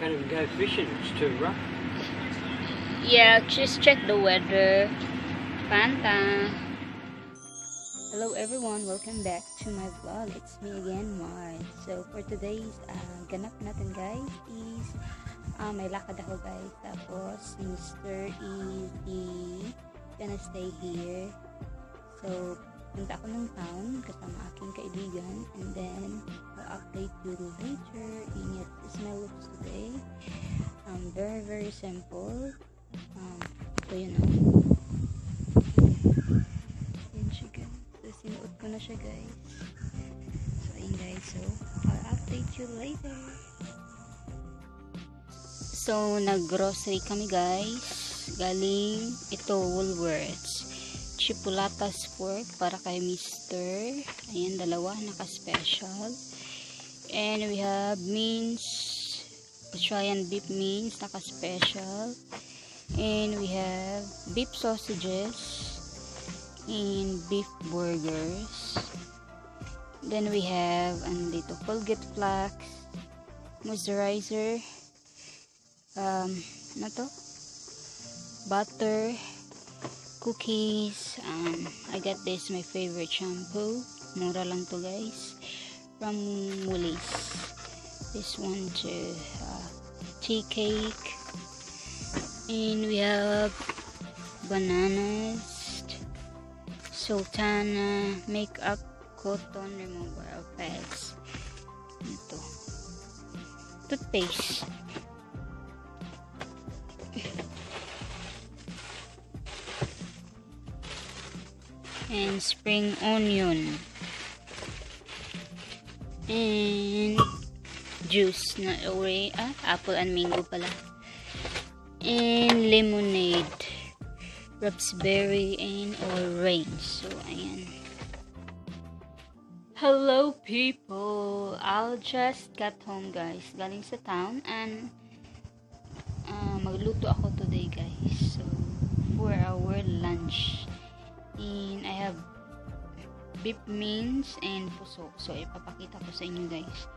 can't even go fishing, it's too rough. Yeah, just check the weather. Panta. Hello everyone, welcome back to my vlog. It's me again, Marj. So for today's ganap natin guys is may lakad ako guys. Tapos Mr. is gonna stay here. So punta ako ng town kasama aking kaibigan, and then I'll update you later. Ingat is my looks today. Very simple. So yun o. Yun siya guys. So sinuot ko na siya guys. So ayun guys. So I'll update you later. So nag-grocery kami guys. Galing ito Woolworths. Chipolatas pork para kay Mr. Ayan, dalawa naka-special. And we have mince. Australian beef mince naka-special. And we have beef sausages and beef burgers. Then we have andito Colgate Flax, moisturizer, ano to? Butter, cookies. I got this, my favorite shampoo. Mura lang to guys. From Woolies. This one too. Tea cake. And we have bananas, sultana, makeup, cotton remover of pads. Ito. Toothpaste. And spring onion. And juice na apple and mango pala. And lemonade, raspberry and orange. So ayan. Hello people, I'll just got home guys, galing sa town, and magluto ako today guys. So for our lunch, and I have beef mince and puso. So ipapakita ko sa inyo guys.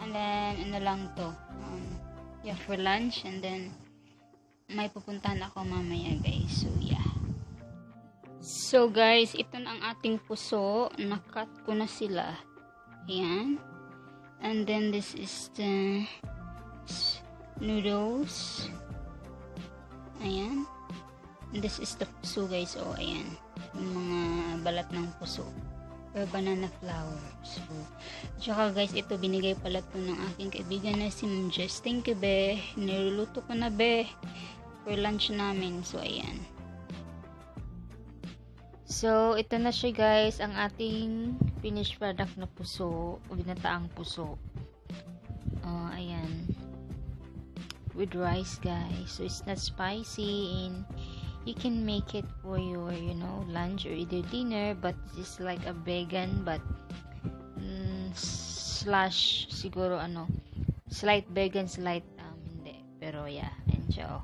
And then ano lang to, yeah, for lunch. And then may pupuntahan ako mamaya guys. So yeah. So guys, ito na ang ating puso. Nakat ko na sila. Ayan. And then this is the noodles. Ayan. And this is the puso guys. Oh, ayan. Yung mga balat ng puso. Or banana flour. So, tsaka guys, ito binigay pala to ng aking kaibigan na si Marj. Thank you be. Niluluto ko na be for lunch namin. So ayan. So ito na siya guys, ang ating finished product na puso, binataang puso. Ayan, with rice guys. So it's not spicy, and you can make it for your lunch or either dinner. But this is like a vegan, but slash siguro slight vegan, slight hindi, pero yeah, enjoy.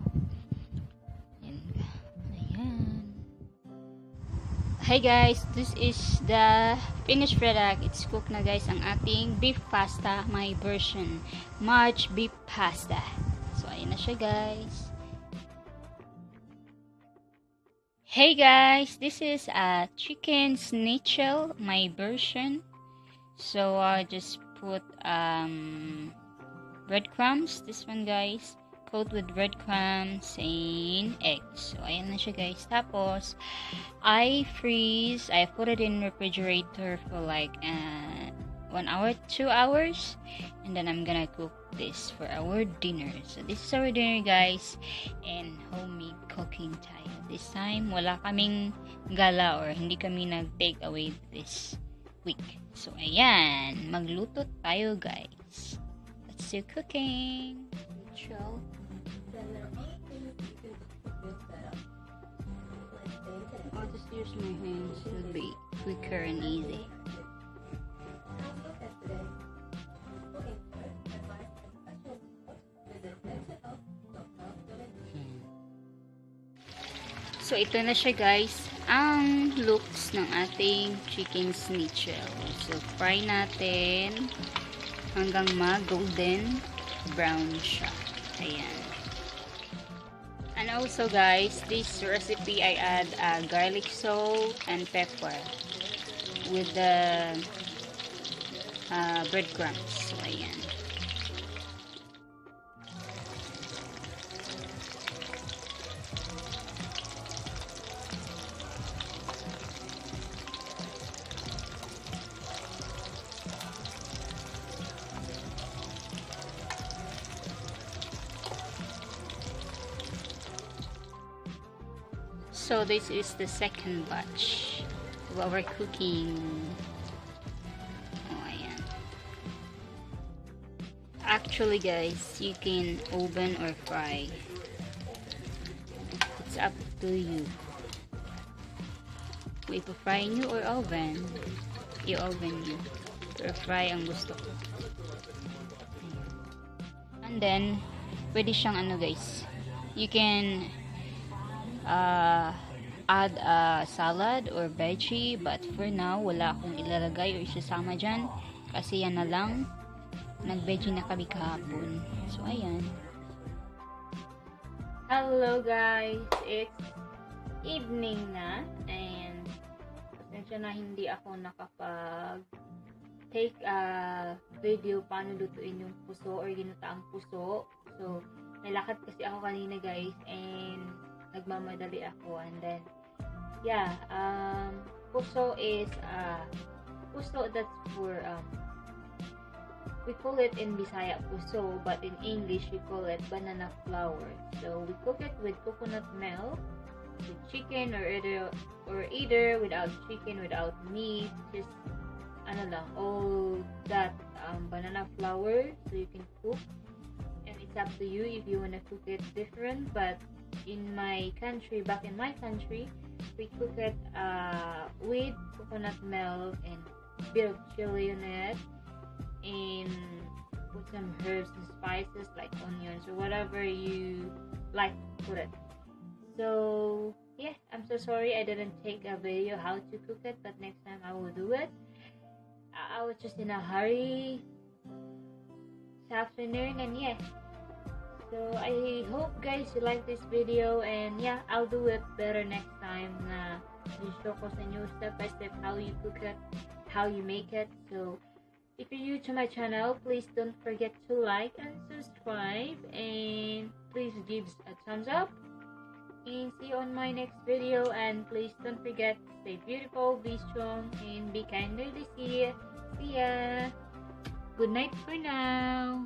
Hi guys, this is the finished product. It's cooked na guys, ang ating beef pasta, my version, Marj beef pasta. So ayun na siya guys. Hey guys, this is a chicken schnitzel, my version. So I just put breadcrumbs, this one guys, coat with breadcrumbs and eggs. So ayan na siya guys. Tapos I put it in refrigerator for like 1 hour, 2 hours, and then I'm gonna cook this for our dinner. So this is our dinner guys, and homemade cooking tayo. This time wala kaming gala or hindi kami nag-take away this week. So ayan, magluto tayo guys. Let's do cooking. Chill. I'll just use my hands, it'll be quicker and easy. So ito na siya guys, ang looks ng ating chicken schnitzel. So fry natin hanggang mag-golden brown siya. Ayan. And also guys, this recipe I add garlic salt and pepper with the breadcrumbs. So, ayan. So this is the second batch of our cooking. Oh, ayan. Actually guys, you can oven or fry. It's up to you. Kung ipa-fry nyo or oven, i-oven nyo. Pero fry ang gusto ko. And then, pwede siyang ano guys, you can add a salad or veggie, but for now wala akong ilalagay or isasama dyan kasi yan na lang, nag veggie na kami kahapon. So ayan. Hello guys, it's evening na and pasensya na hindi ako nakapag take a video paano lutuin yung puso or ginataang puso. So may lakad kasi ako kanina guys and nagmamadali ako, and then yeah, puso is puso, that's for we call it in Bisaya puso, but in English we call it banana flour. So we cook it with coconut milk, with chicken or either without chicken, without meat, just ano lang, all that banana flour, so you can cook, and it's up to you if you want to cook it different. But in my country, back in my country, we cook it with coconut milk and a bit of chili in it, and put some herbs and spices like onions or whatever you like to put it. So yeah, I'm so sorry I didn't take a video how to cook it, but next time I will do it. I was just in a hurry this afternoon, and yeah. So I hope guys you like this video, and yeah, I'll do it better next time na i-show ko sa inyo step by step how you cook it, how you make it. So if you're new to my channel, please don't forget to like and subscribe, and please give a thumbs up, and see you on my next video. And please don't forget, stay beautiful, be strong, and be kind to the sea. See ya. Good night for now.